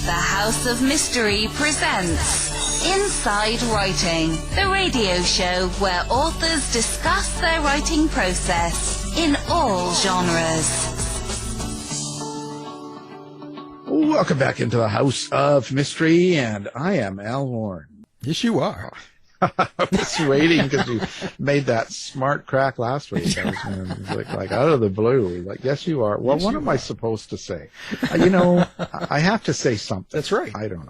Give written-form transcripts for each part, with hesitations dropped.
The House of Mystery presents Inside Writing, the radio show where authors discuss their writing process in all genres. Welcome back into the House of Mystery, and I am Al Warren. Yes, you are. I was waiting because you made that smart crack last week. I was like out of the blue. Like, yes, you are. Well, yes, what am I supposed to say? I have to say something. That's right. I don't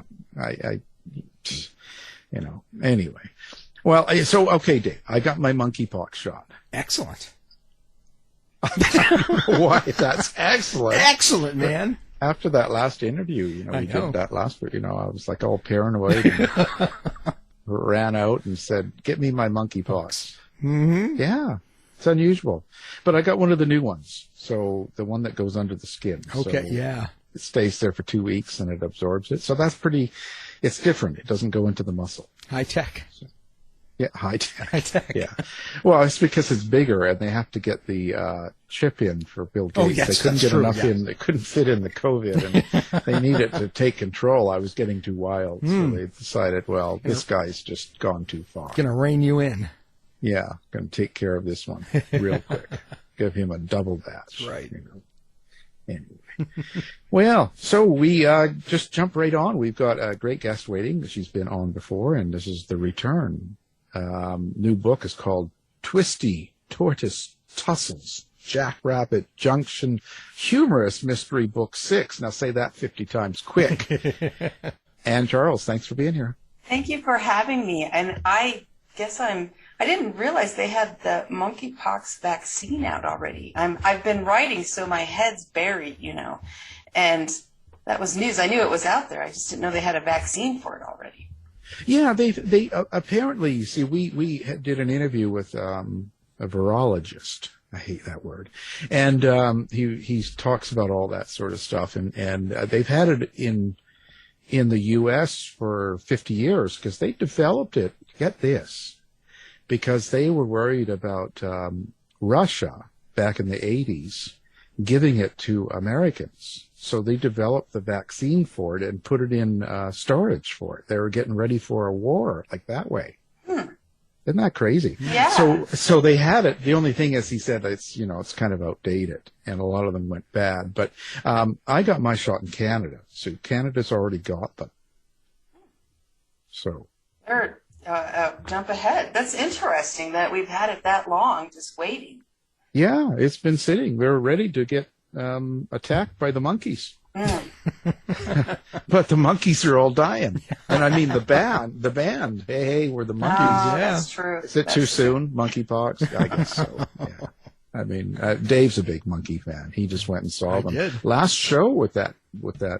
know. Anyway. Well, so, okay, Dave, I got my monkeypox shot. Excellent. Why? That's excellent. Excellent, man. After that last interview, we did that last week, I was like all paranoid and ran out and said, get me my monkeypox. Mm-hmm. Yeah, it's unusual. But I got one of the new ones, so the one that goes under the skin. Okay, so yeah. It stays there for 2 weeks and it absorbs it. So that's it's different. It doesn't go into the muscle. High tech. Yeah, high tech. High tech. Yeah. Well, it's because it's bigger and they have to get the chip in for Bill Gates. Oh, yes, they couldn't that's get true, enough yeah. in. They couldn't fit in the COVID and they need it to take control. I was getting too wild. So they decided, well, this guy's just gone too far. Gonna rein you in. Yeah, going to take care of this one real quick. Give him a double batch. That's right. Anyway. Well, so we just jump right on. We've got a great guest waiting. She's been on before, and this is the return. New book is called Twisty, Tortoise, Tussles, Jackrabbit Junction, Humorous Mystery Book 6. Now say that 50 times quick. And Charles, thanks for being here. Thank you for having me. And I guess I didn't realize they had the monkeypox vaccine out already. I've been writing, so my head's buried, and that was news. I knew it was out there. I just didn't know they had a vaccine for it already. Yeah, they apparently, you see, we did an interview with a virologist. I hate that word. And he talks about all that sort of stuff. And they've had it in the U.S. for 50 years because they developed it, get this, because they were worried about Russia back in the 80s giving it to Americans. So they developed the vaccine for it and put it in storage for it. They were getting ready for a war like that way. Isn't that crazy? Yeah. So they had it. The only thing is, he said it's kind of outdated, and a lot of them went bad. But I got my shot in Canada, so Canada's already got them. So They're jump ahead. That's interesting that we've had it that long, just waiting. yeah, it's been sitting. They're ready to get attacked by the monkeys. But the monkeys are all dying. And I mean the band. Hey, we're the monkeys. Oh, yeah. That's true. Is it too soon? Monkeypox? I guess so. Yeah. I mean, Dave's a big monkey fan. He just went and saw them. did. Last show with that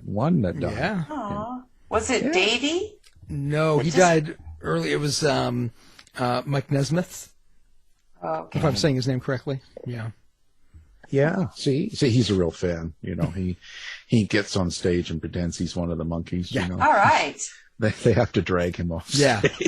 one that died. Yeah. Aw. Was it Davy? No, he died early. It was Mike Nesmith, Okay. if I'm saying his name correctly. Yeah. Yeah. See, he's a real fan. He gets on stage and pretends he's one of the monkeys. Yeah. All right. They have to drag him off Yeah. stage.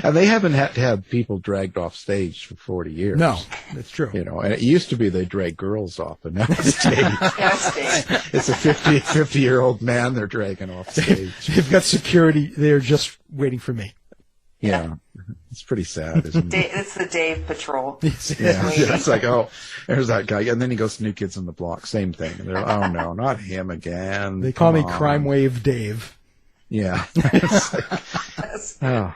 And they haven't had to have people dragged off stage for 40 years. No, that's true. And it used to be they drag girls off, and now it's Dave. Yeah, it's Dave. It's a 50-year-old man they're dragging off stage. They've got security there just waiting for me. Yeah. It's pretty sad, isn't it? It's the Dave Patrol. Yeah. It's like, oh, there's that guy. And then he goes to New Kids on the Block. Same thing. And they're, oh, no, not him again. They call me Come on. Crime Wave Dave. Yeah. It's like,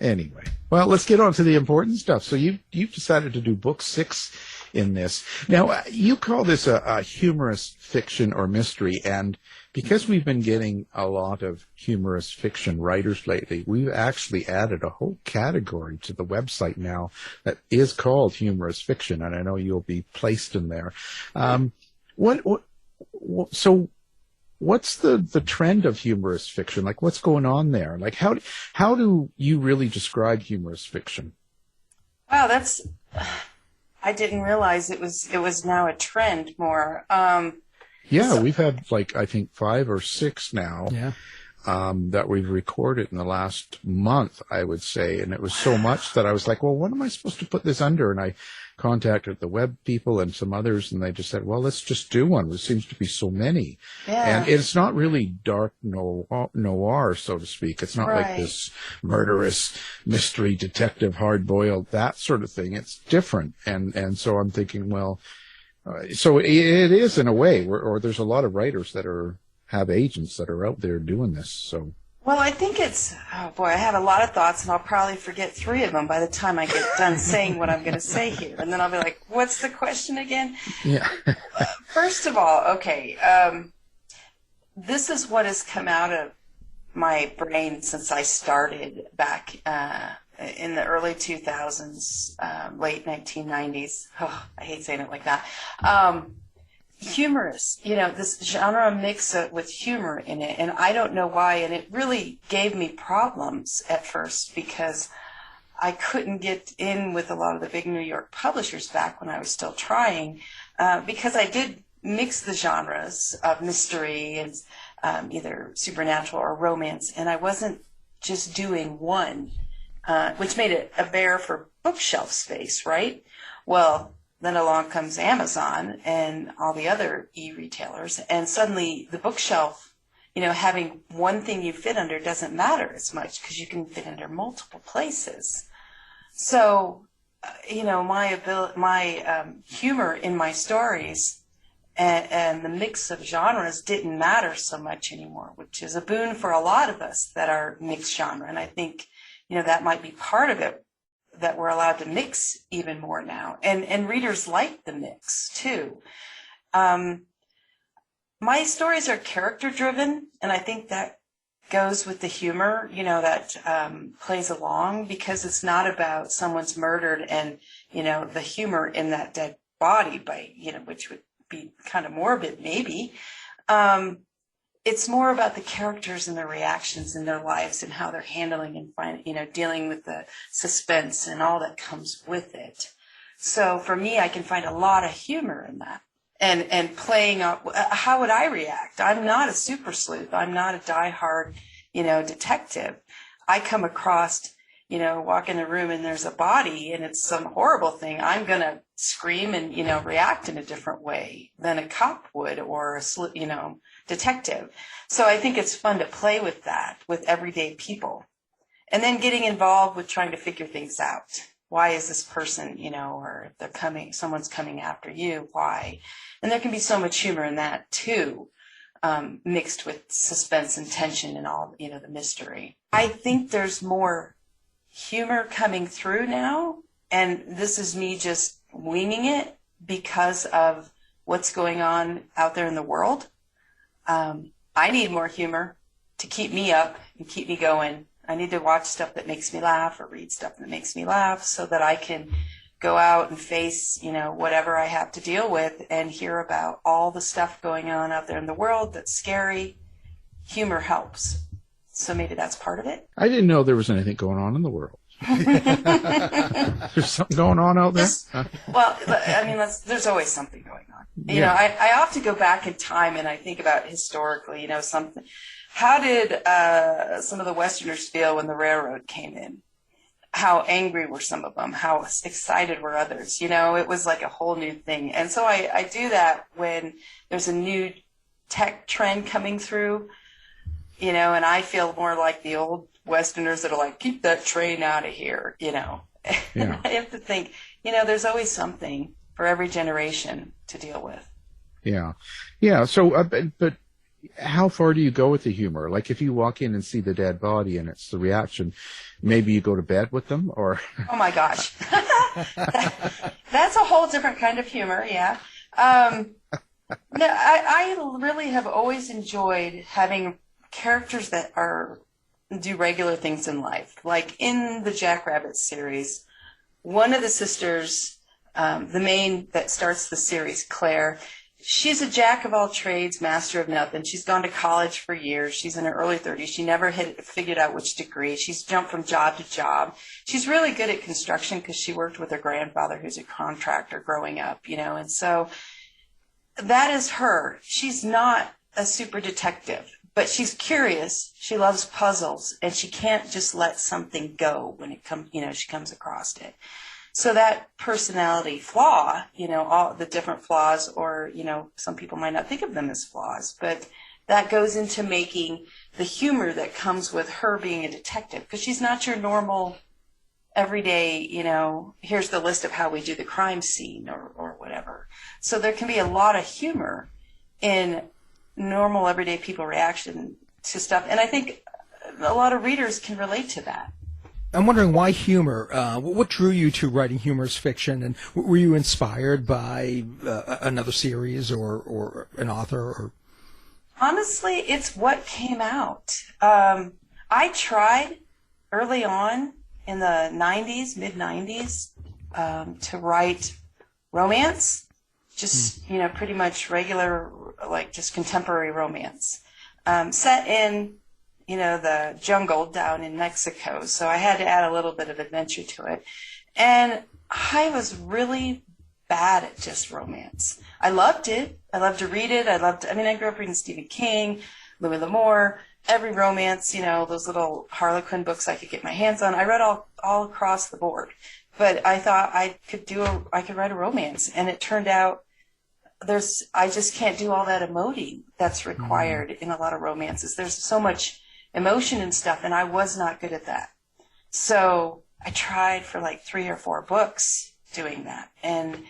anyway. Well, let's get on to the important stuff. So you've decided to do book 6 in this. Now, you call this a humorous fiction or mystery, and because we've been getting a lot of humorous fiction writers lately, we've actually added a whole category to the website now that is called humorous fiction, and I know you'll be placed in there. So what's the trend of humorous fiction? Like, what's going on there? Like, how do you really describe humorous fiction? Wow, I didn't realize it was now a trend more. Yeah, we've had I think 5 or 6 now. Yeah. that we've recorded in the last month, I would say. And it was so much that I was like, well, what am I supposed to put this under? And I contacted the web people and some others, and they just said, well, let's just do one. There seems to be so many. Yeah. And it's not really dark noir, so to speak. It's not like this murderous mystery detective, hard-boiled, that sort of thing. It's different. And so I'm thinking, well, so it is in a way, or there's a lot of writers that have agents that are out there doing this. So. Well, I think it's, oh boy, I have a lot of thoughts, and I'll probably forget 3 of them by the time I get done saying what I'm going to say here. And then I'll be like, what's the question again? Yeah. First of all, okay, this is what has come out of my brain since I started back in the early 2000s, late 1990s. Oh, I hate saying it like that. Humorous, this genre mix with humor in it, and I don't know why, and it really gave me problems at first because I couldn't get in with a lot of the big New York publishers back when I was still trying, because I did mix the genres of mystery and either supernatural or romance, and I wasn't just doing one, which made it a bear for bookshelf space, right? Well, then along comes Amazon and all the other e-retailers, and suddenly the bookshelf, having one thing you fit under doesn't matter as much because you can fit under multiple places. So, my humor in my stories and the mix of genres didn't matter so much anymore, which is a boon for a lot of us that are mixed genre. And I think, that might be part of it, that we're allowed to mix even more now. And readers like the mix, too. My stories are character-driven, and I think that goes with the humor, that plays along, because it's not about someone's murdered and, the humor in that dead body, which would be kind of morbid, maybe. It's more about the characters and their reactions in their lives and how they're handling and dealing with the suspense and all that comes with it. So for me, I can find a lot of humor in that, and playing up. How would I react? I'm not a super sleuth. I'm not a diehard, detective. I come across, walk in a room and there's a body and it's some horrible thing. I'm gonna scream and react in a different way than a cop would, or a detective. So I think it's fun to play with that with everyday people, and then getting involved with trying to figure things out. Why is this person, or someone's coming after you? Why? And there can be so much humor in that too, mixed with suspense and tension and all, the mystery. I think there's more humor coming through now, and this is me just winging it because of what's going on out there in the world. I need more humor to keep me up and keep me going. I need to watch stuff that makes me laugh or read stuff that makes me laugh so that I can go out and face, whatever I have to deal with and hear about all the stuff going on out there in the world that's scary. Humor helps. So maybe that's part of it. I didn't know there was anything going on in the world. There's something going on out there? Well, I mean, there's always something going on. I often go back in time and I think about historically, something. How did some of the Westerners feel when the railroad came in? How angry were some of them? How excited were others? It was like a whole new thing. And so I do that when there's a new tech trend coming through, and I feel more like the old Westerners that are like, keep that train out of here, Yeah. I have to think, there's always something for every generation to deal with. Yeah. Yeah. So, but how far do you go with the humor? Like if you walk in and see the dead body and it's the reaction, maybe you go to bed with them, or? Oh my gosh. That's a whole different kind of humor. Yeah. No, I really have always enjoyed having characters that do regular things in life. Like in the Jackrabbit series, one of the sisters, the main that starts the series, Claire, she's a jack of all trades, master of nothing. She's gone to college for years. She's in her early 30s. She never had figured out which degree. She's jumped from job to job. She's really good at construction because she worked with her grandfather, who's a contractor growing up, and so that is her. She's not a super detective, but she's curious. She loves puzzles, and she can't just let something go when it comes, she comes across it. So that personality flaw, all the different flaws, or, some people might not think of them as flaws, but that goes into making the humor that comes with her being a detective, because she's not your normal everyday, here's the list of how we do the crime scene or whatever. So there can be a lot of humor in normal everyday people reaction to stuff. And I think a lot of readers can relate to that. I'm wondering why humor. What drew you to writing humorous fiction, and were you inspired by another series or an author? Or? Honestly, it's what came out. I tried early on in the 90s, mid-90s, to write romance, just, pretty much regular, like just contemporary romance, set in the jungle down in Mexico. So I had to add a little bit of adventure to it. And I was really bad at just romance. I loved it. I loved to read it. I grew up reading Stephen King, Louis L'Amour, every romance, those little Harlequin books I could get my hands on. I read all across the board. But I thought I could write a romance. And it turned out I just can't do all that emoting that's required in a lot of romances. There's so much emotion and stuff, and I was not good at that. So I tried for like 3 or 4 books doing that, and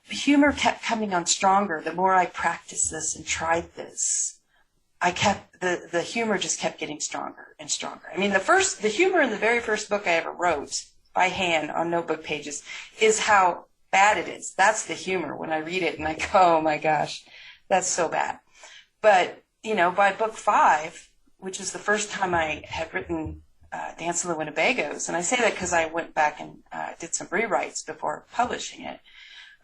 humor kept coming on stronger. The more I practiced this and tried this, the humor just kept getting stronger and stronger. I mean, the humor in the very first book I ever wrote by hand on notebook pages is how bad it is. That's the humor when I read it and I go, oh my gosh, that's so bad. But, by book 5, which is the first time I had written Dance of the Winnebagos, and I say that because I went back and did some rewrites before publishing it,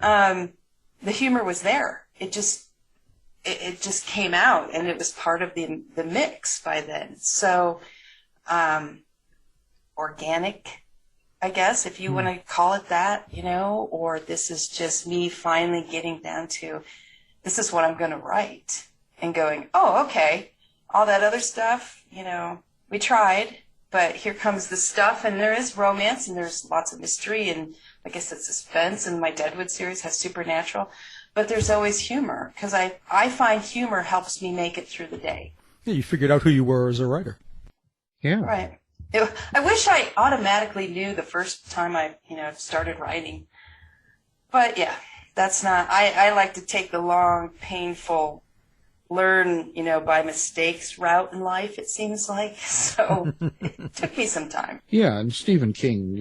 the humor was there. It just came out, and it was part of the mix by then. So organic, I guess, if you want to call it that, or this is just me finally getting down to, this is what I'm going to write, and going, oh, okay, all that other stuff, we tried, but here comes the stuff, and there is romance, and there's lots of mystery, and like I said, suspense, and my Deadwood series has supernatural, but there's always humor, because I find humor helps me make it through the day. Yeah, you figured out who you were as a writer. Yeah. Right. I wish I automatically knew the first time I, started writing. But yeah, that's not, I like to take the long, painful, learn, by mistakes route in life, it seems like. So it took me some time. Yeah, and Stephen King,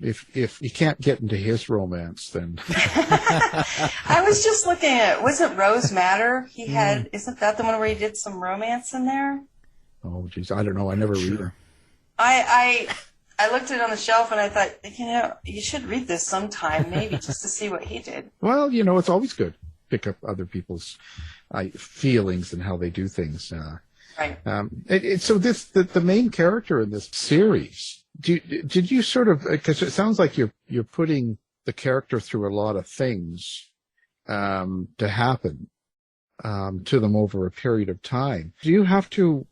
if you can't get into his romance, then. I was just looking at, wasn't Rose Madder? Isn't that the one where he did some romance in there? Oh, geez, I don't know. I never read her. I looked at it on the shelf and I thought, you should read this sometime, maybe just to see what he did. Well, it's always good to pick up other people's feelings and how they do things. Right. So the main character in this series, did you sort of, because it sounds like you're putting the character through a lot of things to happen to them over a period of time. Do you have to,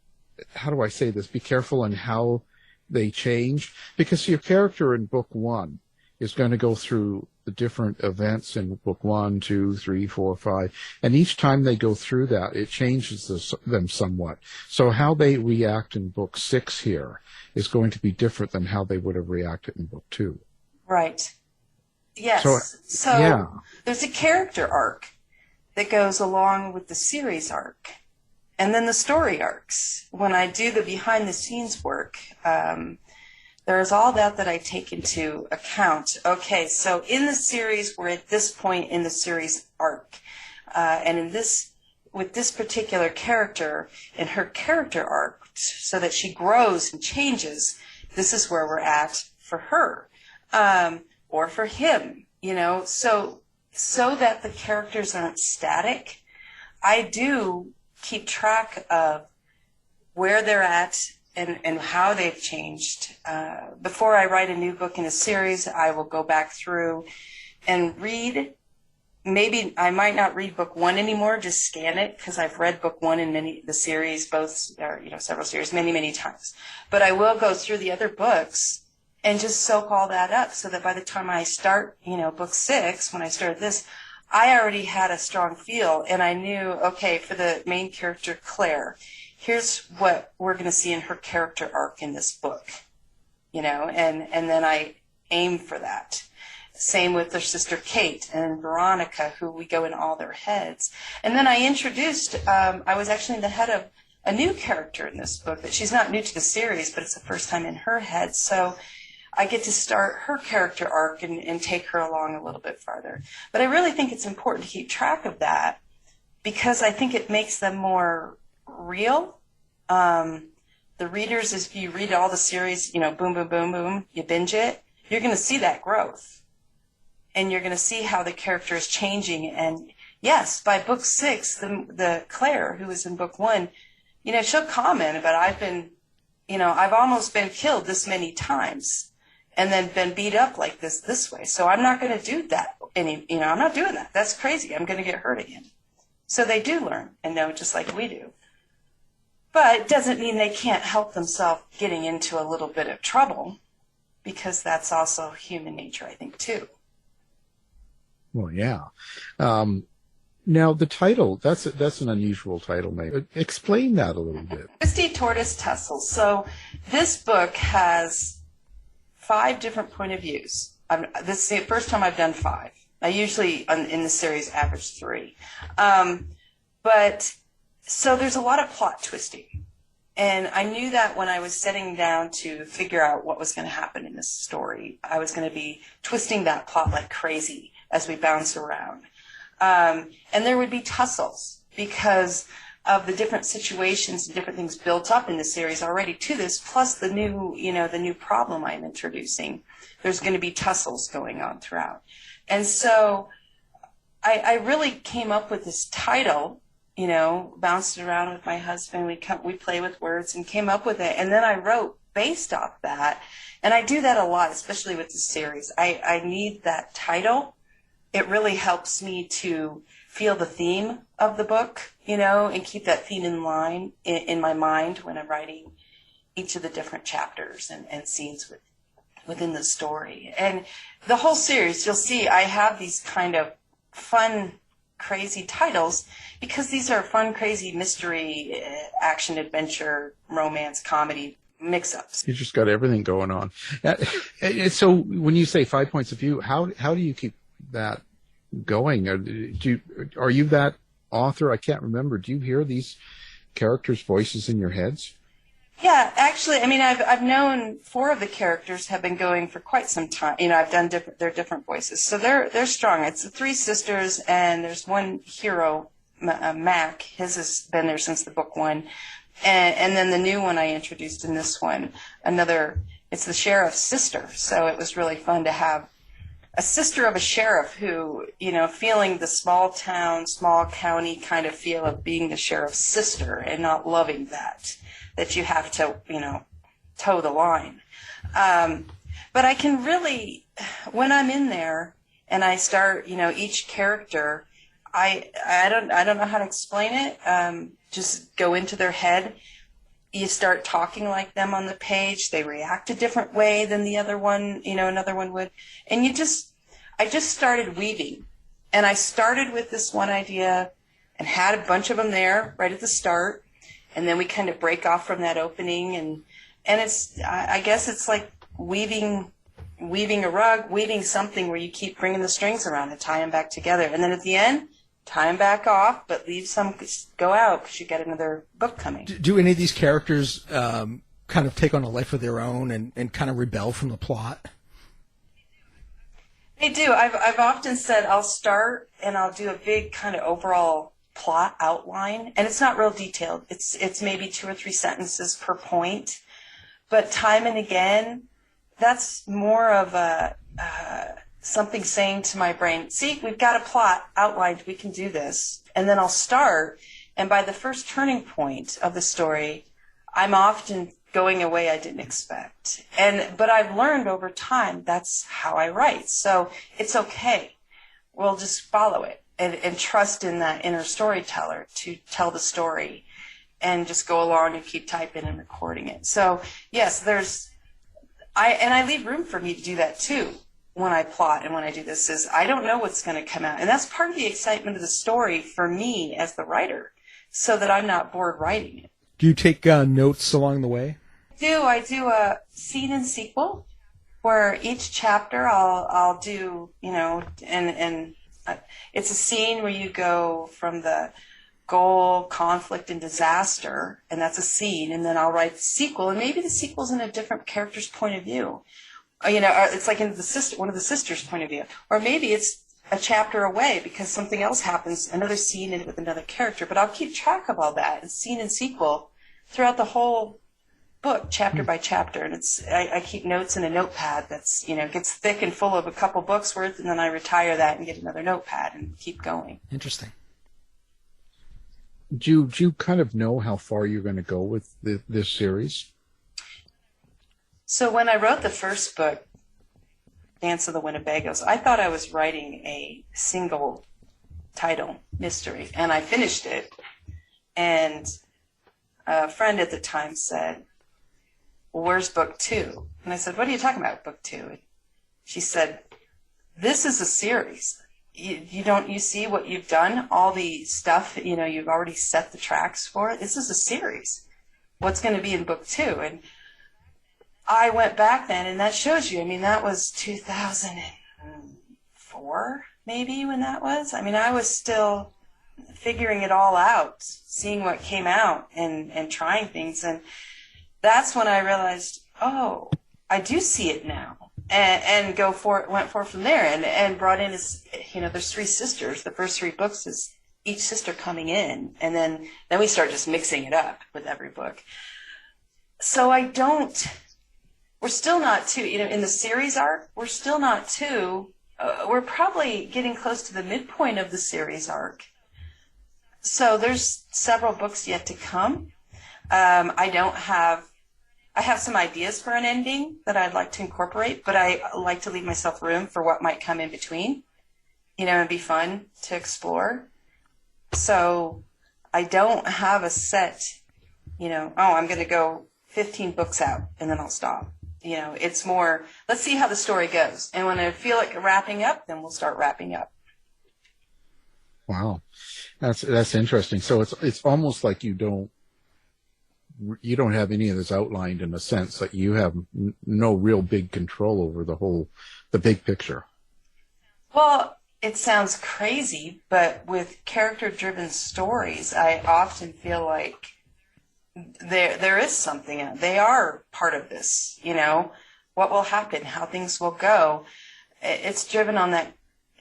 how do I say this, be careful on how they change? Because your character in book 1 is going to go through the different events in book 1, 2, 3, 4, 5, and each time they go through that, it changes them somewhat. So how they react in book 6 here is going to be different than how they would have reacted in book 2. Right. Yes. So yeah. There's a character arc that goes along with the series arc. And then the story arcs. When I do the behind-the-scenes work, there's all that I take into account. Okay, so in the series, we're at this point in the series arc. And with this particular character, in her character arc, so that she grows and changes, this is where we're at for her. Or for him, so that the characters aren't static. I do keep track of where they're at and how they've changed. Before I write a new book in a series, I will go back through and read maybe I might not read book one anymore, just scan it, because I've read book one in the series, both, or, several series, many, many times. But I will go through the other books and just soak all that up, so that by the time I start, book 6, when I started this, I already had a strong feel, and I knew, okay, for the main character, Claire, here's what we're going to see in her character arc in this book, and then I aim for that. Same with their sister Kate and Veronica, who we go in all their heads. And then I introduced, I was actually the head of a new character in this book, that she's not new to the series, but it's the first time in her head. So I get to start her character arc and take her along a little bit farther. But I really think it's important to keep track of that, because I think it makes them more real. The readers, if you read all the series, boom, boom, boom, boom, you binge it, you're going to see that growth. And you're going to see how the character is changing. And yes, by book 6, the Claire, who was in book 1, she'll comment about, I've almost been killed this many times and then been beat up like this way. So I'm not going to do that I'm not doing that. That's crazy. I'm going to get hurt again. So they do learn and know, just like we do. But it doesn't mean they can't help themselves getting into a little bit of trouble, because that's also human nature, I think, too. Well, yeah. Now, the title, that's an unusual title, mate. Explain that a little bit. Twisty, Tortoise, Tussles. So this book has 5 different point of views. This is the first time I've done 5. I usually, in the series, average 3. But so there's a lot of plot twisting. And I knew that when I was sitting down to figure out what was going to happen in this story, I was going to be twisting that plot like crazy as we bounce around. And there would be tussles because of the different situations and different things built up in the series already to this, plus the new problem I'm introducing. There's going to be tussles going on throughout. And so I really came up with this title, bounced it around with my husband. We play with words and came up with it. And then I wrote based off that. And I do that a lot, especially with the series. I need that title. It really helps me to feel the theme of the book, and keep that theme in line in my mind when I'm writing each of the different chapters and scenes within the story. And the whole series, you'll see I have these kind of fun, crazy titles, because these are fun, crazy mystery, action, adventure, romance, comedy mix-ups. You just got everything going on. So when you say 5 points of view, how do you keep that going? Are you that author? I can't remember. Do you hear these characters' voices in your heads? Yeah, actually, I've known 4 of the characters have been going for quite some time. I've done their different voices, so they're strong. It's the 3 sisters, and there's one hero, Mac. His has been there since the book 1, and then the new one I introduced in this one, it's the sheriff's sister. So it was really fun to have a sister of a sheriff who, feeling the small town, small county kind of feel of being the sheriff's sister and not loving that you have to, toe the line. But I can really, when I'm in there and I start, each character, I don't know how to explain it. Just go into their head. You start talking like them on the page. They react a different way than the other one, another one would. And I just started weaving. And I started with this one idea and had a bunch of them there right at the start. And then we kind of break off from that opening. And I guess it's like weaving a rug, weaving something where you keep bringing the strings around and tie them back together. And then at the end, tie them back off, but leave some go out because you got another book coming. Do any of these characters kind of take on a life of their own and kind of rebel from the plot? They do. I've often said I'll start and I'll do a big kind of overall plot outline, and it's not real detailed. It's maybe 2 or 3 sentences per point, but time and again, that's more of a something saying to my brain, see, we've got a plot outlined, we can do this. And then I'll start, and by the first turning point of the story, I'm often going a way I didn't expect. But I've learned over time that's how I write. So it's okay we'll just follow it and trust in that inner storyteller to tell the story and just go along and keep typing and recording it. So yes, I leave room for me to do that too when I plot and when I do this. Is I don't know what's going to come out. And that's part of the excitement of the story for me as the writer, so that I'm not bored writing it. Do you take notes along the way? I do a scene and sequel where each chapter I'll do, and it's a scene where you go from the goal, conflict, and disaster, and that's a scene, and then I'll write the sequel, and maybe the sequel's in a different character's point of view. Or it's like in one of the sisters' point of view. Or maybe it's a chapter away because something else happens, another scene in it with another character. But I'll keep track of all that, and scene and sequel, throughout the whole book, chapter by chapter. And I keep notes in a notepad that's, gets thick and full of a couple books worth, and then I retire that and get another notepad and keep going. Interesting. Do you kind of know how far you're going to go with this series? So when I wrote the first book, Dance of the Winnebagos, I thought I was writing a single title mystery, and I finished it. And a friend at the time said, well, where's book 2? And I said, what are you talking about, book 2? And she said, this is a series. You see what you've done, all the stuff, you've already set the tracks for it. This is a series. What's going to be in book 2? And I went back then, and that shows you, that was 2004, maybe, when that was. I was still figuring it all out, seeing what came out and trying things. And that's when I realized, oh, I do see it now. And went forth from there and brought in there's 3 sisters. The first 3 books is each sister coming in, and then we start just mixing it up with every book. So we're still not too, in the series arc, we're still not too, we're probably getting close to the midpoint of the series arc. So there's several books yet to come. I have some ideas for an ending that I'd like to incorporate, but I like to leave myself room for what might come in between, and be fun to explore. So I don't have a set, I'm going to go 15 books out and then I'll stop. It's more, let's see how the story goes. And when I feel like wrapping up, then we'll start wrapping up. Wow. That's interesting. So it's almost like you don't have any of this outlined, in a sense that you have no real big control over the big picture. Well, it sounds crazy, but with character-driven stories, I often feel like there is something. They are part of this, what will happen, how things will go. It's driven on that,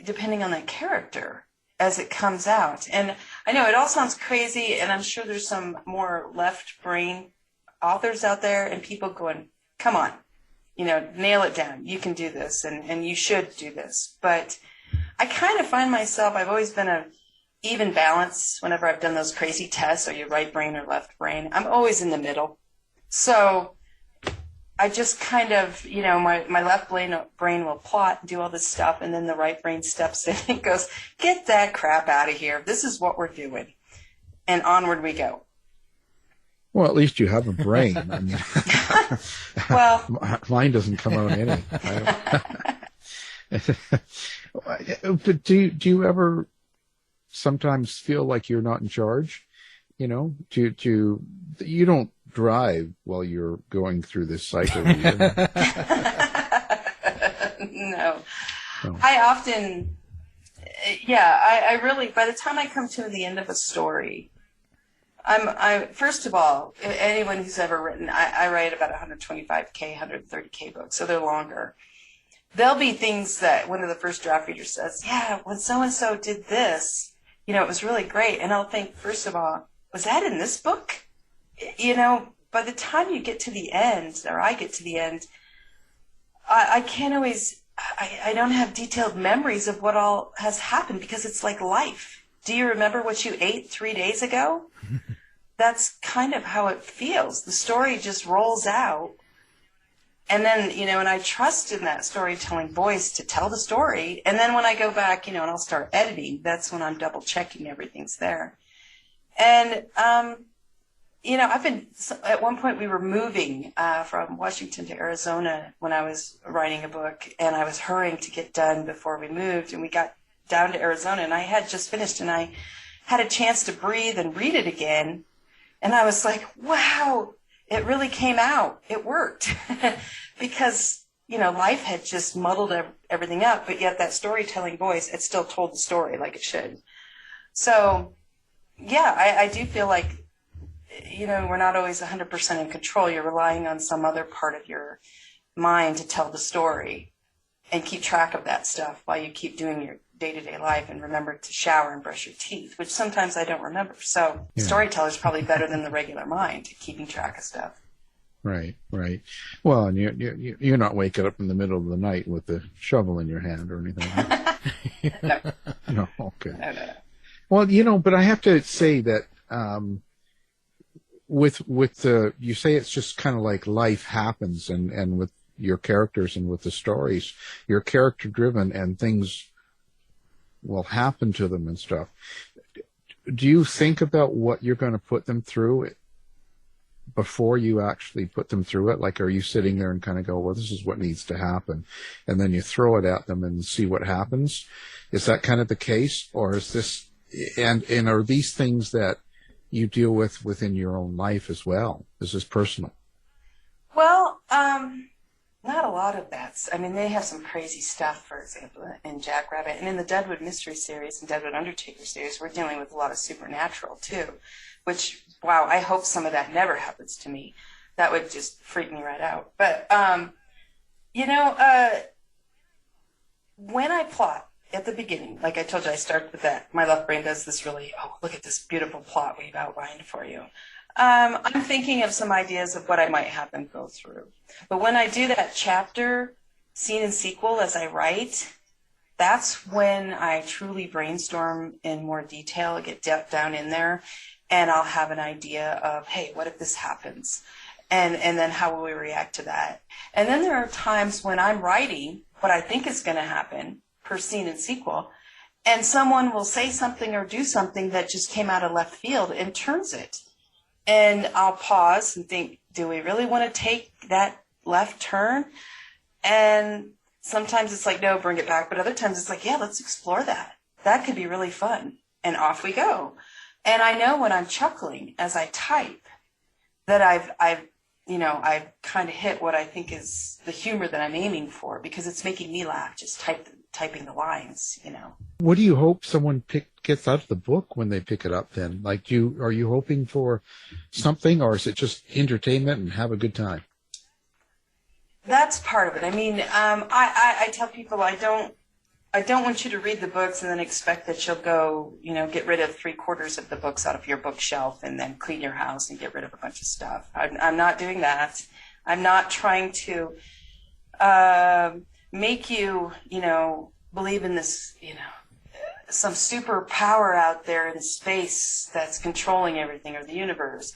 depending on that character as it comes out. And I know it all sounds crazy, and I'm sure there's some more left brain authors out there and people going, come on, nail it down. You can do this, and you should do this. But I kind of find myself, I've always been a even balance whenever I've done those crazy tests, are you right brain or left brain? I'm always in the middle. So I just kind of, my left brain will plot and do all this stuff, and then the right brain steps in and goes, get that crap out of here. This is what we're doing. And onward we go. Well, at least you have a brain. Well, mine doesn't come out any. But do you ever sometimes feel like you're not in charge? You don't drive while you're going through this cycle. No. I often, I really, by the time I come to the end of a story, I first of all, anyone who's ever written, I write about 125K, 130K books, so they're longer. There'll be things that one of the first draft readers says, yeah, when so-and-so did this, it was really great. And I'll think, first of all, was that in this book? By the time you get to the end, or I get to the end, I can't always, I don't have detailed memories of what all has happened, because it's like life. Do you remember what you ate 3 days ago? That's kind of how it feels. The story just rolls out, And then, and I trust in that storytelling voice to tell the story. And then when I go back, and I'll start editing, that's when I'm double checking everything's there. And, at one point we were moving from Washington to Arizona when I was writing a book, and I was hurrying to get done before we moved. And we got down to Arizona, and I had just finished, and I had a chance to breathe and read it again. And I was like, wow, it really came out. It worked. Because, life had just muddled everything up, but yet that storytelling voice, it still told the story like it should. So, yeah, I do feel like, we're not always 100% in control. You're relying on some other part of your mind to tell the story and keep track of that stuff while you keep doing your day-to-day life and remember to shower and brush your teeth, which sometimes I don't remember. So storyteller's probably better than the regular mind at keeping track of stuff. Right. Well, and you're not waking up in the middle of the night with the shovel in your hand or anything. No. No, okay. No. Well, but I have to say that with the, you say it's just kind of like life happens, and with your characters and with the stories, you're character driven and things will happen to them and stuff. Do you think about what you're going to put them through before you actually put them through it? Like, are you sitting there and kind of go, well, this is what needs to happen, and then you throw it at them and see what happens? Is that kind of the case, or is this, and are these things that you deal with within your own life as well? Is this personal? Well, not a lot of that. I mean, they have some crazy stuff, for example, in Jackrabbit. And in the Deadwood Mystery series and Deadwood Undertaker series, we're dealing with a lot of supernatural, too. Which, wow, I hope some of that never happens to me. That would just freak me right out. But, when I plot at the beginning, like I told you, I start with that. My left brain does this really, look at this beautiful plot we've outlined for you. I'm thinking of some ideas of what I might have them go through. But when I do that chapter, scene and sequel as I write, that's when I truly brainstorm in more detail, get down in there, and I'll have an idea of, hey, what if this happens? And then how will we react to that? And then there are times when I'm writing what I think is going to happen per scene and sequel, and someone will say something or do something that just came out of left field and turns it. And I'll pause and think, do we really want to take that left turn? And sometimes it's like, no, bring it back. But other times it's like, yeah, let's explore that. That could be really fun. And off we go. And I know when I'm chuckling as I type that I've kind of hit what I think is the humor that I'm aiming for, because it's making me laugh just typing the lines, What do you hope someone gets out of the book when they pick it up then? Like, are you hoping for something, or is it just entertainment and have a good time? That's part of it. I mean, I tell people I don't want you to read the books and then expect that you'll go, get rid of 3/4 of the books out of your bookshelf and then clean your house and get rid of a bunch of stuff. I'm not doing that. I'm not trying to make you, believe in this, some super power out there in space that's controlling everything, or the universe.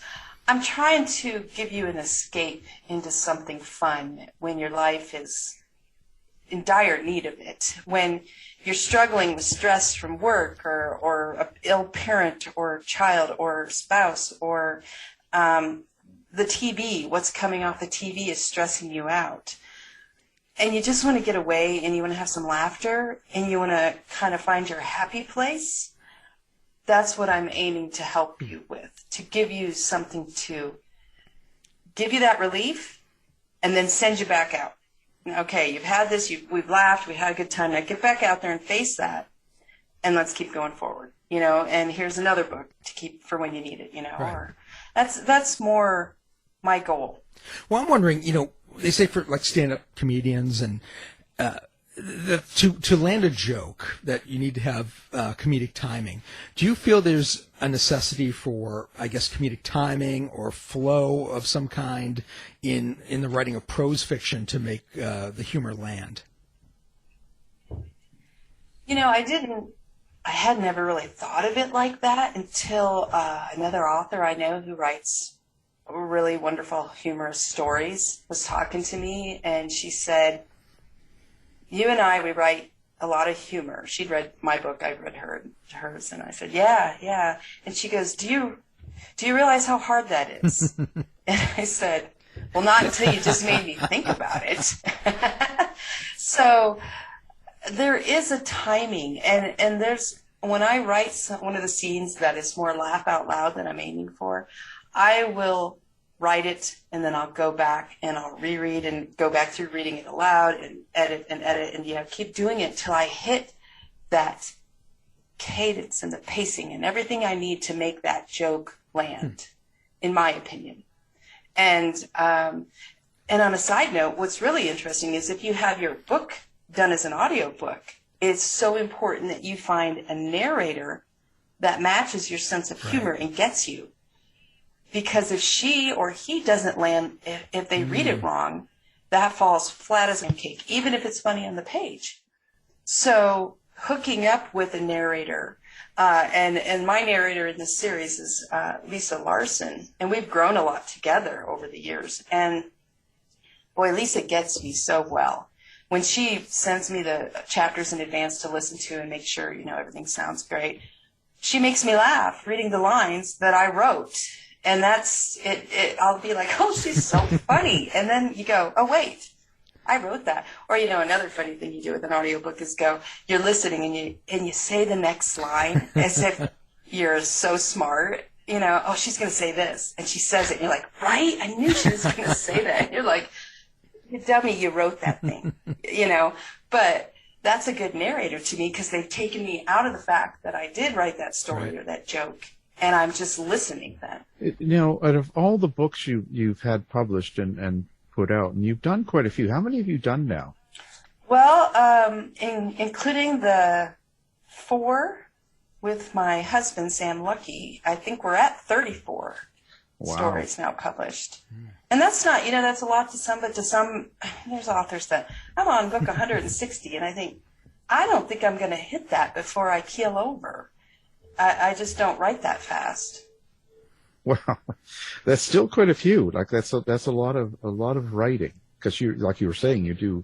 I'm trying to give you an escape into something fun when your life is in dire need of it, when you're struggling with stress from work, or an ill parent or child or spouse, or the TV, what's coming off the TV is stressing you out. And you just want to get away, and you want to have some laughter, and you want to kind of find your happy place. That's what I'm aiming to help you with, to give you something to give you that relief and then send you back out. Okay, you've had this, we've laughed, we had a good time. Now get back out there and face that, and let's keep going forward. And here's another book to keep for when you need it, Right. Or that's more my goal. Well, I'm wondering, they say for like stand-up comedians and to land a joke that you need to have comedic timing. Do you feel there's a necessity for, I guess, comedic timing or flow of some kind in the writing of prose fiction to make the humor land? I had never really thought of it like that until another author I know who writes really wonderful, humorous stories, was talking to me, and she said, "You and I, we write a lot of humor." She'd read my book, I'd read hers, and I said, "Yeah, yeah." And she goes, "Do you realize how hard that is?" And I said, "Well, not until you just made me think about it." So there is a timing, and there's, when I write one of the scenes that is more laugh out loud that I'm aiming for, I will write it, and then I'll go back and I'll reread and go back through reading it aloud and edit and keep doing it till I hit that cadence and the pacing and everything I need to make that joke land, in my opinion. And on a side note, what's really interesting is if you have your book done as an audio book, it's so important that you find a narrator that matches your sense of humor and gets you. Because if she or he doesn't land, if they read it wrong, that falls flat as a pancake, even if it's funny on the page. So hooking up with a narrator, and my narrator in this series is Lisa Larson, and we've grown a lot together over the years. And boy, Lisa gets me so well. When she sends me the chapters in advance to listen to and make sure, everything sounds great, she makes me laugh reading the lines that I wrote. And that's it. I'll be like, "Oh, she's so funny." And then you go, "Oh, wait, I wrote that." Or, another funny thing you do with an audiobook is you're listening and you say the next line as if you're so smart. "Oh, she's going to say this." And she says it. And you're like, "Right? I knew she was going to say that." And you're like, "You dummy, you wrote that thing." But that's a good narrator to me because they've taken me out of the fact that I did write that story or that joke. And I'm just listening then. Now, out of all the books you've had published and put out, and you've done quite a few, how many have you done now? Well, including the 4 with my husband, Sam Lucky, I think we're at 34 stories now published. And that's not, that's a lot to some, but to some, there's authors that, I'm on book 160, and I don't think I'm going to hit that before I keel over. I just don't write that fast. Well, that's still quite a few. Like that's a lot of writing, because like you were saying, you do,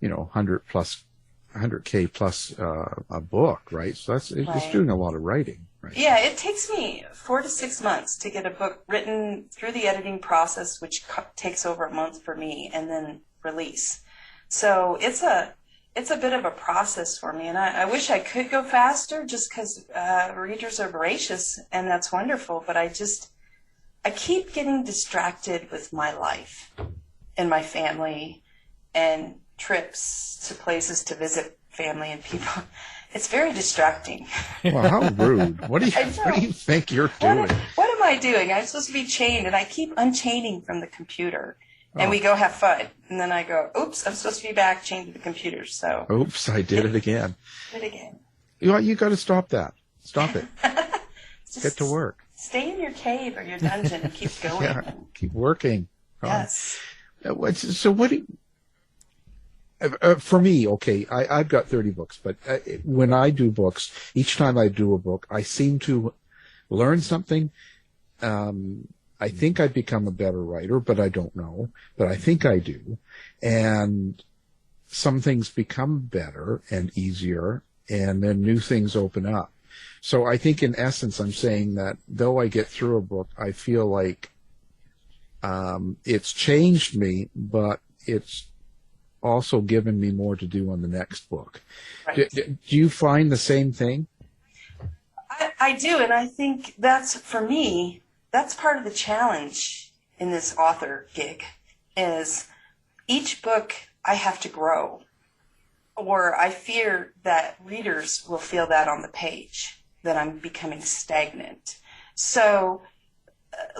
100K plus a book, right? So it's doing a lot of writing, right? Yeah, it takes me 4 to 6 months to get a book written through the editing process, which takes over a month for me, and then release. So it's a bit of a process for me, and I wish I could go faster just because readers are voracious, and that's wonderful, but I keep getting distracted with my life and my family and trips to places to visit family and people. It's very distracting. Well, how rude. What do you think you're doing? What am I doing? I'm supposed to be chained, and I keep unchaining from the computer. And we go have fun. And then I go, "Oops, I'm supposed to be back chained to the computer." So. Oops, I did it again. Did it again. You got to stop that. Stop it. Get to work. Stay in your cave or your dungeon and keep going. Yeah, keep working. Yes. So what do for me, okay, I've got 30 books, but when I do books, each time I do a book, I seem to learn something. I think I've become a better writer, but I don't know. But I think I do. And some things become better and easier, and then new things open up. So I think in essence, I'm saying that though I get through a book, I feel like it's changed me, but it's also given me more to do on the next book. Right. Do you find the same thing? I do, and I think that's, for me, that's part of the challenge in this author gig, is each book I have to grow, or I fear that readers will feel that on the page, that I'm becoming stagnant. So,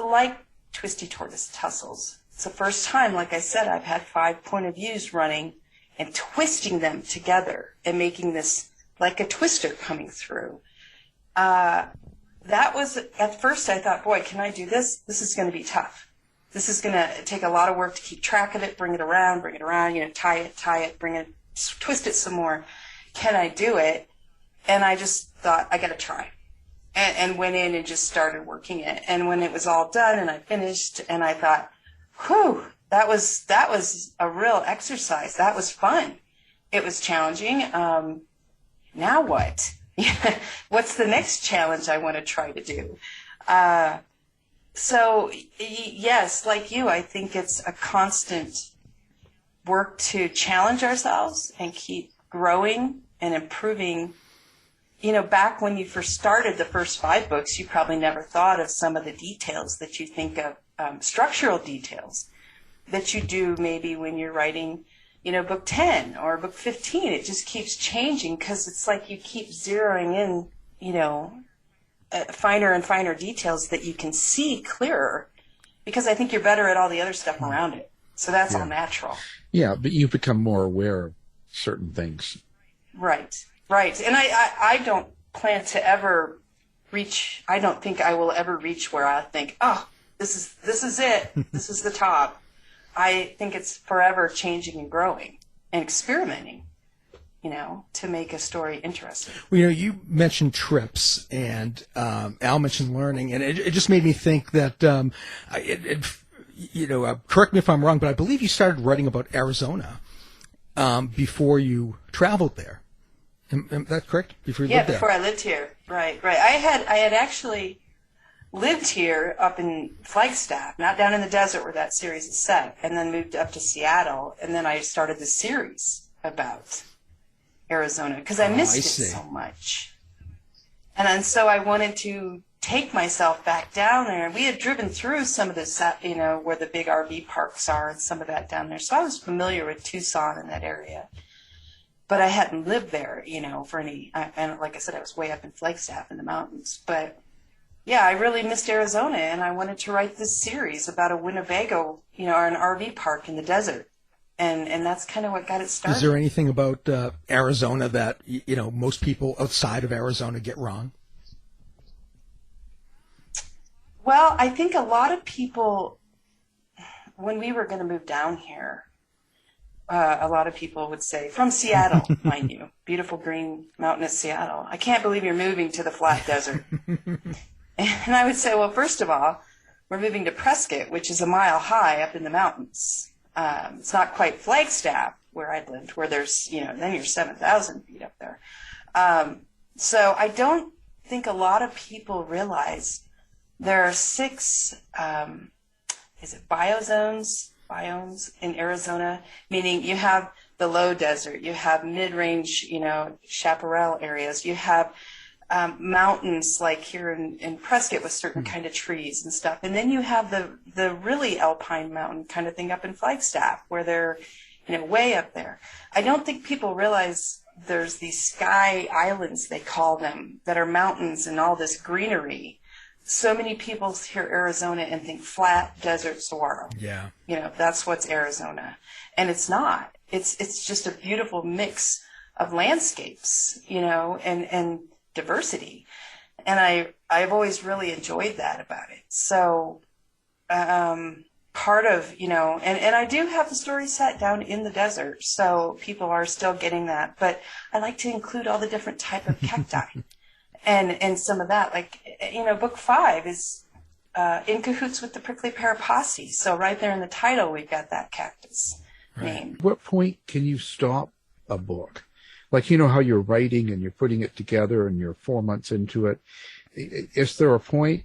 like Twisty, Tortoise, Tussles, it's the first time, like I said, I've had 5 point of views running and twisting them together and making this like a twister coming through. That was, at first I thought, boy, can I do this? This is going to be tough. This is going to take a lot of work to keep track of it, bring it around, tie it, bring it, twist it some more. Can I do it? And I just thought, I got to try. and went in and just started working it. And when it was all done and I finished, and I thought, whew, that was a real exercise. That was fun. It was challenging. Now what? What's the next challenge I want to try to do? So yes, like you, I think it's a constant work to challenge ourselves and keep growing and improving. You know, back when you first started the first 5 books, you probably never thought of some of the details that you think of, structural details that you do maybe when you're writing, you know, book 10 or book 15. It just keeps changing because it's like you keep zeroing in, you know, finer and finer details that you can see clearer, because I think you're better at all the other stuff around it. So that's all natural. Yeah, but you become more aware of certain things. Right. And I don't plan to ever reach, I don't think I will ever reach where I think, oh, this is it. This is the top. I think it's forever changing and growing and experimenting, you know, to make a story interesting. Well, you know, you mentioned trips, and Al mentioned learning, and it just made me think that, you know, correct me if I'm wrong, but I believe you started writing about Arizona before you traveled there. Am that correct? Before you lived there? Before I lived here. Right. I had actually lived here up in Flagstaff, not down in the desert where that series is set, and then moved up to Seattle, and then I started the series about Arizona because I missed it so much. And then so I wanted to take myself back down there. We had driven through some of this, you know, where the big RV parks are and some of that down there. So I was familiar with Tucson and that area. But I hadn't lived there, you know, for any, and like I said, I was way up in Flagstaff in the mountains. But yeah, I really missed Arizona, and I wanted to write this series about a Winnebago, you know, or an RV park in the desert. And that's kind of what got it started. Is there anything about Arizona that, you know, most people outside of Arizona get wrong? Well, I think a lot of people, when we were going to move down here, a lot of people would say, from Seattle, mind you, beautiful green mountainous Seattle, I can't believe you're moving to the flat desert. And I would say, well, first of all, we're moving to Prescott, which is a mile high up in the mountains. It's not quite Flagstaff, where I lived, where there's, you know, then you're 7,000 feet up there. So I don't think a lot of people realize there are 6, biomes in Arizona, meaning you have the low desert, you have mid-range, you know, chaparral areas, you have mountains like here in Prescott with certain kind of trees and stuff, and then you have the really alpine mountain kind of thing up in Flagstaff where they're, you know, way up there. I don't think people realize there's these sky islands, they call them, that are mountains and all this greenery. So many people hear Arizona and think flat desert saguaro. Yeah. You know, that's what's Arizona. And it's not. It's just a beautiful mix of landscapes, you know, and diversity. And I've always really enjoyed that about it. So part of, you know, and I do have the story set down in the desert, so people are still getting that. But I like to include all the different type of cacti. And some of that, like, you know, book 5 is in cahoots with the prickly pear posse. So right there in the title, we've got that cactus name. At what point can you stop a book? Like, you know how you're writing and you're putting it together and you're 4 months into it. Is there a point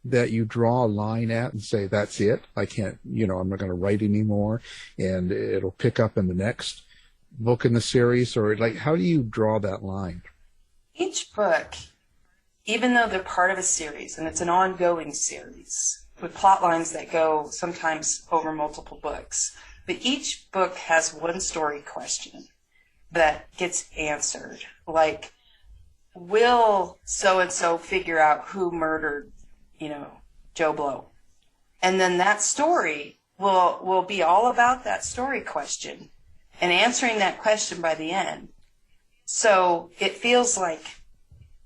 that you draw a line at and say, that's it? I can't, you know, I'm not going to write anymore and it'll pick up in the next book in the series? Or, like, how do you draw that line? Each book, even though they're part of a series, and it's an ongoing series with plot lines that go sometimes over multiple books, but each book has one story question that gets answered. Like, will so-and-so figure out who murdered, you know, Joe Blow? And then that story will be all about that story question and answering that question by the end. So it feels like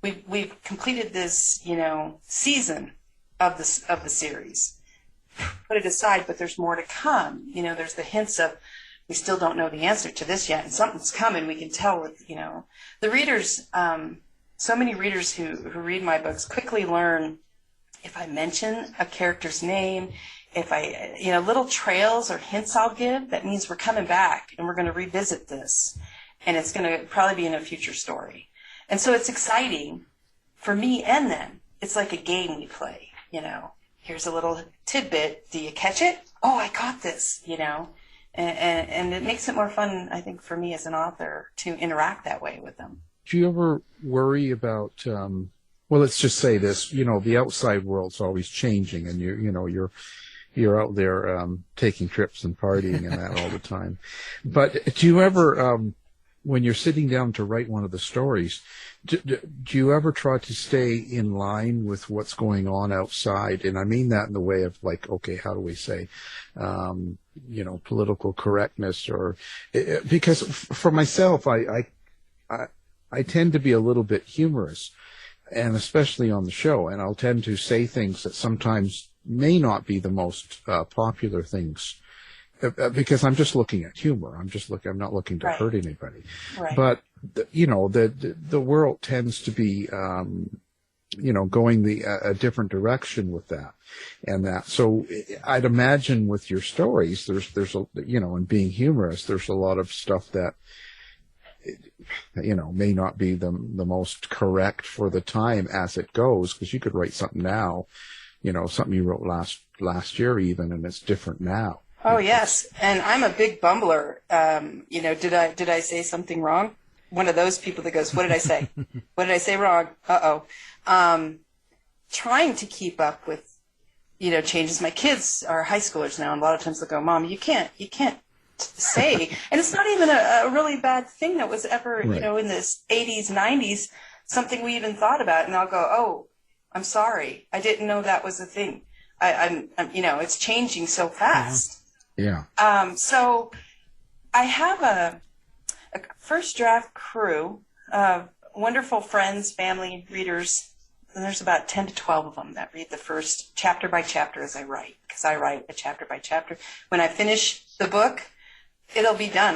we've completed this, you know, season of the series. Put it aside, but there's more to come. You know, there's the hints of we still don't know the answer to this yet, and something's coming. We can tell with, you know, the readers so many readers who read my books quickly learn if I mention a character's name, if I, little trails or hints I'll give, that means we're coming back and we're going to revisit this. And it's going to probably be in a future story. And so it's exciting for me and them. It's like a game we play, Here's a little tidbit. Do you catch it? Oh, I caught this, And it makes it more fun, I think, for me as an author to interact that way with them. Do you ever worry about, well, let's just say this, the outside world's always changing, and you're out there taking trips and partying and that all the time. But do you ever, when you're sitting down to write one of the stories, do you ever try to stay in line with what's going on outside? And I mean that in the way of like, okay, how do we say, political correctness, or because for myself, I tend to be a little bit humorous, and especially on the show, and I'll tend to say things that sometimes may not be the most popular things, because I'm just looking at humor. I'm not looking to hurt anybody. Right. But the world tends to be going a different direction with that and that. So I'd imagine with your stories, there's and being humorous, there's a lot of stuff that may not be the most correct for the time as it goes, because you could write something now, something you wrote last year even, and it's different now. Oh yes, and I'm a big bumbler. Did I say something wrong? One of those people that goes, "What did I say? What did I say wrong? Trying to keep up with, changes. My kids are high schoolers now, and a lot of times they'll go, "Mom, you can't say," and it's not even a really bad thing that was ever, in the 80s, 90s, something we even thought about, and I'll go, "Oh, I'm sorry, I didn't know that was a thing." I'm it's changing so fast. Yeah. So I have a first draft crew of wonderful friends, family, readers, and there's about 10 to 12 of them that read the first chapter by chapter as I write, because I write a chapter by chapter. When I finish the book, it'll be done.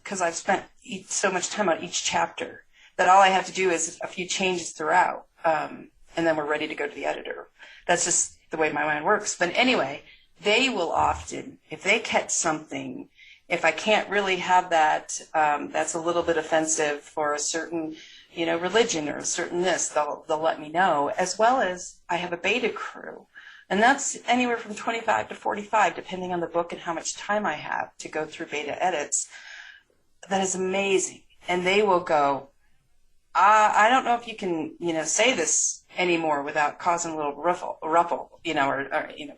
Because I've spent so much time on each chapter that all I have to do is a few changes throughout, and then we're ready to go to the editor. That's just the way my mind works. But anyway, they will often, if they catch something, if I can't really have that, that's a little bit offensive for a certain, religion or a certain this, they'll let me know, as well as I have a beta crew. And that's anywhere from 25 to 45, depending on the book and how much time I have to go through beta edits. That is amazing. And they will go, I don't know if you can, say this anymore without causing a little ruffle, or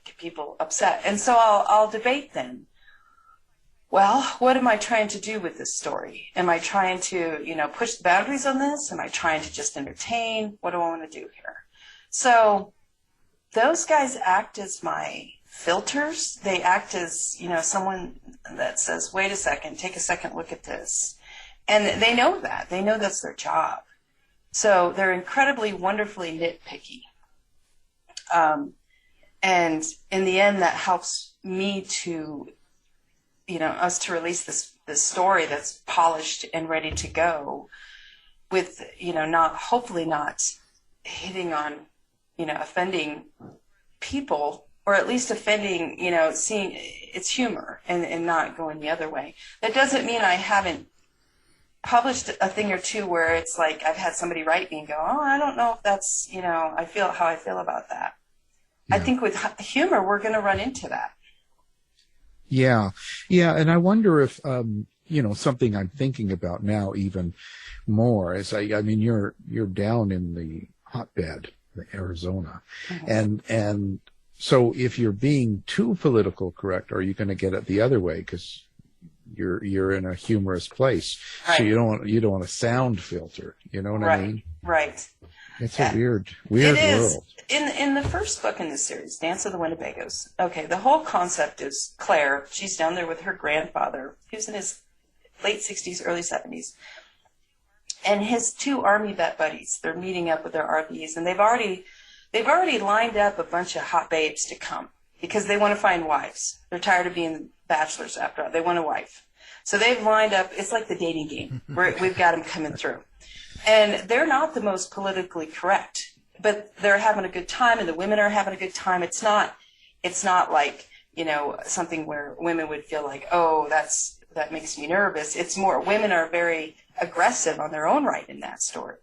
get people upset. And so I'll debate then. Well, what am I trying to do with this story? Am I trying to, push the boundaries on this? Am I trying to just entertain? What do I want to do here? So those guys act as my filters. They act as, someone that says, wait a second, take a second look at this. And they know that. They know that's their job. So they're incredibly, wonderfully nitpicky. And in the end, that helps me to, us to release this story that's polished and ready to go with, hopefully not hitting on, offending people, or at least offending, seeing it's humor and not going the other way. That doesn't mean I haven't published a thing or two where it's like I've had somebody write me and go, oh, I don't know if that's, I feel how I feel about that. Yeah. I think with humor, we're going to run into that. Yeah. Yeah. And I wonder if, something I'm thinking about now even more is, you're down in the hotbed, Arizona. Mm-hmm. And so if you're being too political correct, are you going to get it the other way? Because you're in a humorous place. Right. So you don't want a sound filter. You know what I mean? Right. It's a weird world. In the first book in this series, Dance of the Winnebagos, okay, the whole concept is Claire. She's down there with her grandfather, who's in his late 60s, early 70s, and his two army vet buddies. They're meeting up with their RVs, and they've already lined up a bunch of hot babes to come because they want to find wives. They're tired of being bachelors after all. They want a wife. So they've lined up. It's like the dating game. We've got them coming through. And they're not the most politically correct, but they're having a good time, and the women are having a good time. It's not like, something where women would feel like, oh, that makes me nervous. It's more women are very aggressive on their own right in that story,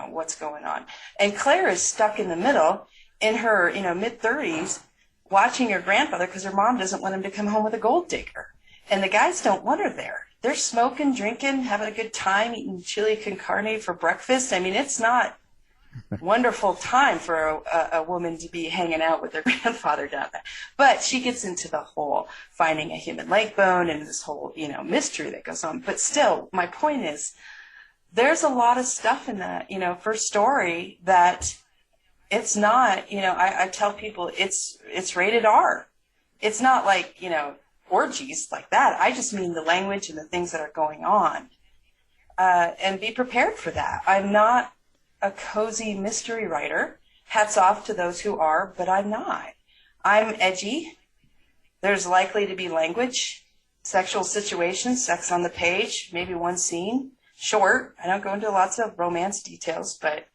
what's going on. And Claire is stuck in the middle in her, mid-30s, watching her grandfather because her mom doesn't want him to come home with a gold digger. And the guys don't want her there. They're smoking, drinking, having a good time, eating chili con carne for breakfast. I mean, it's not wonderful time for a woman to be hanging out with her grandfather down there. But she gets into the whole finding a human leg bone and this whole, mystery that goes on. But still, my point is, there's a lot of stuff in that, first story that it's not, I tell people it's rated R. It's not like, orgies like that. I just mean the language and the things that are going on. And be prepared for that. I'm not a cozy mystery writer. Hats off to those who are, but I'm not. I'm edgy. There's likely to be language, sexual situations, sex on the page, maybe one scene. Short. I don't go into lots of romance details, but,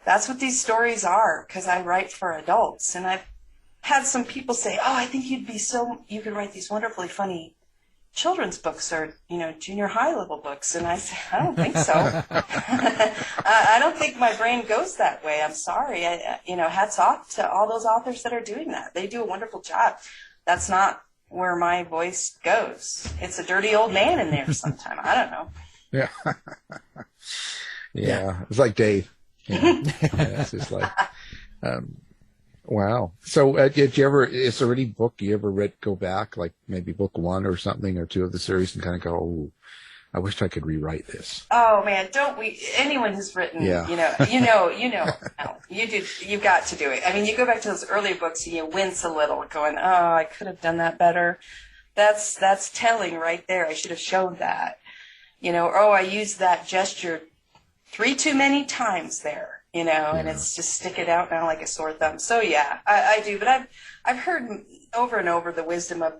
that's what these stories are, because I write for adults. And I've had some people say, oh, I think you could write these wonderfully funny children's books or, junior high level books. And I say, I don't think so. I don't think my brain goes that way. I'm sorry. Hats off to all those authors that are doing that. They do a wonderful job. That's not where my voice goes. It's a dirty old man in there sometime. I don't know. Yeah. Yeah. It's like Dave. Yeah. It's just like, wow. So did you ever, is there any book you ever go back, like maybe book 1 or something or 2 of the series and kind of go, oh, I wish I could rewrite this? Oh man, don't we, anyone who's written, yeah. no, you've got to do it. I mean, you go back to those earlier books and you wince a little going, oh, I could have done that better. That's telling right there. I should have shown that, oh, I used that gesture 3 too many times there. And it's just stick it out now like a sore thumb. So yeah, I do. But I've heard over and over the wisdom of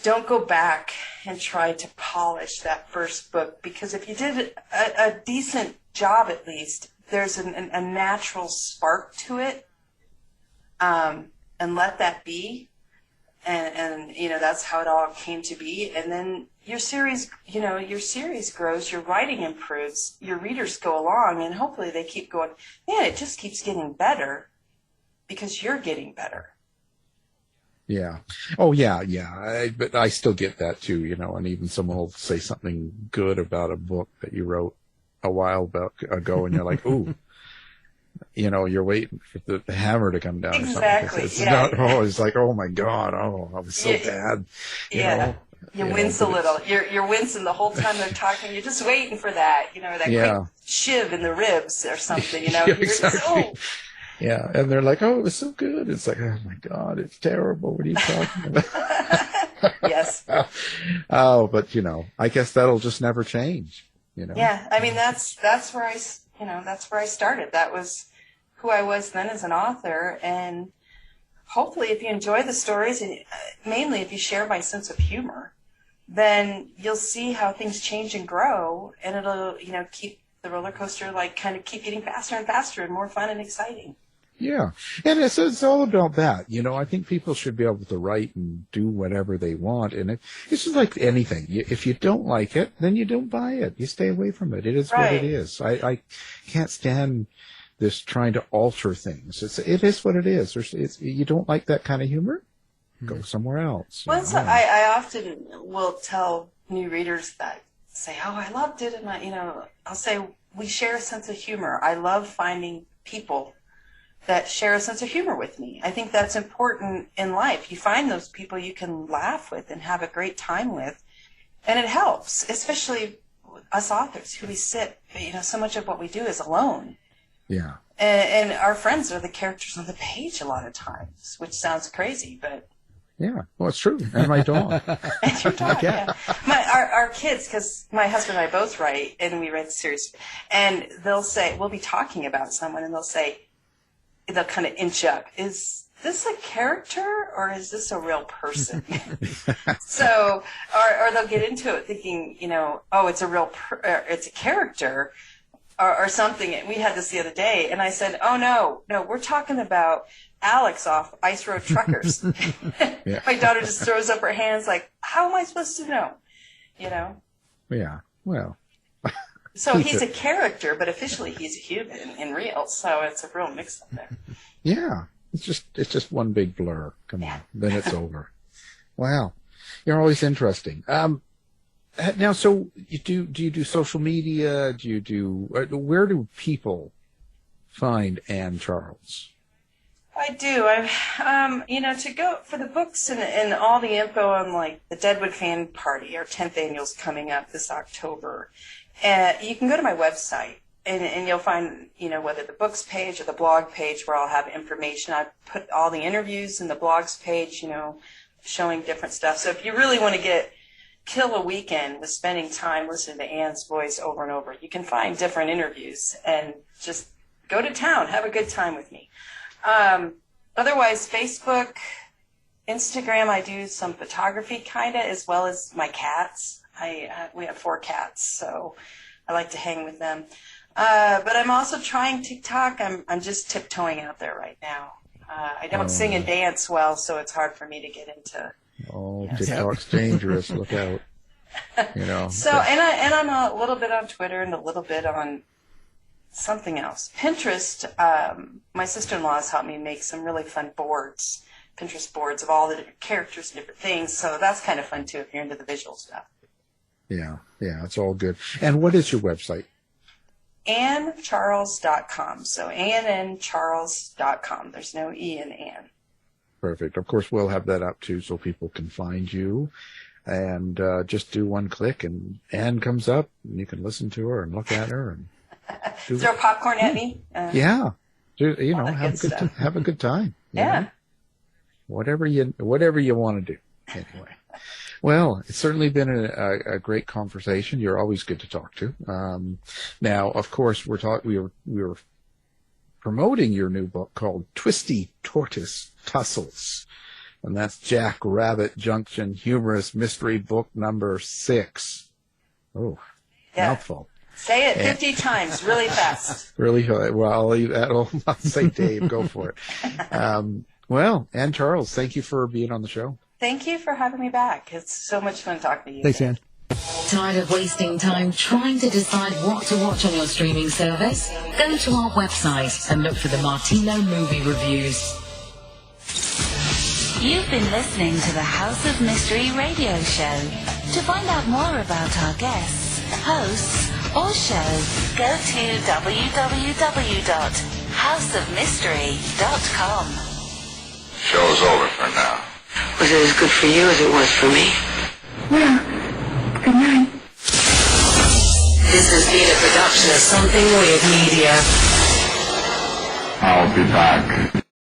don't go back and try to polish that first book, because if you did a decent job, at least there's a natural spark to it, and let that be. And that's how it all came to be. And then your series grows, your writing improves, your readers go along, and hopefully they keep going, man, it just keeps getting better because you're getting better. Yeah. Oh, yeah. But I still get that too, and even someone will say something good about a book that you wrote a while ago, and you're like, ooh. You're waiting for the hammer to come down. Exactly. Or something. It's like, oh my God, I was so bad. You wince a little. You're wincing the whole time they're talking. You're just waiting for that, that quick shiv in the ribs or something, Exactly. Yeah, and they're like, oh, it was so good. It's like, oh my God, it's terrible. What are you talking about? Yes. Oh, but I guess that'll just never change. Yeah, I mean that's where I started. That was who I was then as an author, and hopefully if you enjoy the stories, and mainly if you share my sense of humor, then you'll see how things change and grow, and it'll, keep the roller coaster, kind of keep getting faster and faster and more fun and exciting. Yeah, and it's all about that. I think people should be able to write and do whatever they want, and it's just like anything. If you don't like it, then you don't buy it. You stay away from it. It is what it is. I can't stand this trying to alter things. It is what it is. You don't like that kind of humor? Go somewhere else. Well, I often will tell new readers that say, oh, I loved it, and I'll say, we share a sense of humor. I love finding people that share a sense of humor with me. I think that's important in life. You find those people you can laugh with and have a great time with, and it helps, especially us authors who we sit, so much of what we do is alone. Yeah. And our friends are the characters on the page a lot of times, which sounds crazy, but... Yeah, well, it's true. And my dog. And your dog, yeah. Our kids, because my husband and I both write, and we write the series, and they'll say, we'll be talking about someone, and they'll kind of inch up, is this a character or is this a real person? So, or they'll get into it thinking, oh, it's a real, it's a character. or something. We had this the other day, and I said, "Oh no, we're talking about Alex off Ice Road Truckers." Yeah. My daughter just throws up her hands, like, "How am I supposed to know?" You know. Yeah. Well. So he's a character, but officially he's a human in real. So it's a real mix-up there. Yeah. It's just one big blur. Come on, then it's over. Wow, you're always interesting. Now, so do you do social media? Where do people find Ann Charles? I do. To go for the books and all the info on like the Deadwood Fan Party, our 10th annual's coming up this October. You can go to my website and you'll find, whether the books page or the blog page where I'll have information. I put all the interviews in the blogs page, showing different stuff. So if you really want to kill a weekend with spending time listening to Ann's voice over and over, you can find different interviews and just go to town, have a good time with me. Otherwise, Facebook, Instagram, I do some photography as well as my cats. We have 4 cats, so I like to hang with them. But I'm also trying TikTok. I'm just tiptoeing out there right now. I don't sing and dance well, so it's hard for me to get into. Oh, TikTok's dangerous. Look out. So, and I'm a little bit on Twitter and a little bit on something else. Pinterest, my sister-in-law has helped me make some really fun boards, Pinterest boards of all the different characters and different things. So that's kind of fun, too, if you're into the visual stuff. Yeah, it's all good. And what is your website? Perfect. Of course, we'll have that up, too, so people can find you. And just do one click, and Ann comes up, and you can listen to her and look at her. And throw popcorn at me. Yeah. Have a good time. Yeah. Whatever you want to do. Anyway. Well, it's certainly been a great conversation. You're always good to talk to. Now, of course, we were promoting your new book called Twisty, Tortoise, Tussles. And that's Jack Rabbit Junction Humorous Mystery Book number 6. Oh, mouthful. Say it 50 times really fast. Really? Well, I'll leave that. I'll say Dave, go for it. Well, Ann Charles, thank you for being on the show. Thank you for having me back. It's so much fun talking to you. Thanks, Ann. Tired of wasting time trying to decide what to watch on your streaming service? Go to our website and look for the Martino movie reviews. You've been listening to the House of Mystery radio show. To find out more about our guests, hosts, or show, go to www.houseofmystery.com. Show's over for now. Was it as good for you as it was for me? Well, good night. This has been a production of Something Weird Media. I'll be back.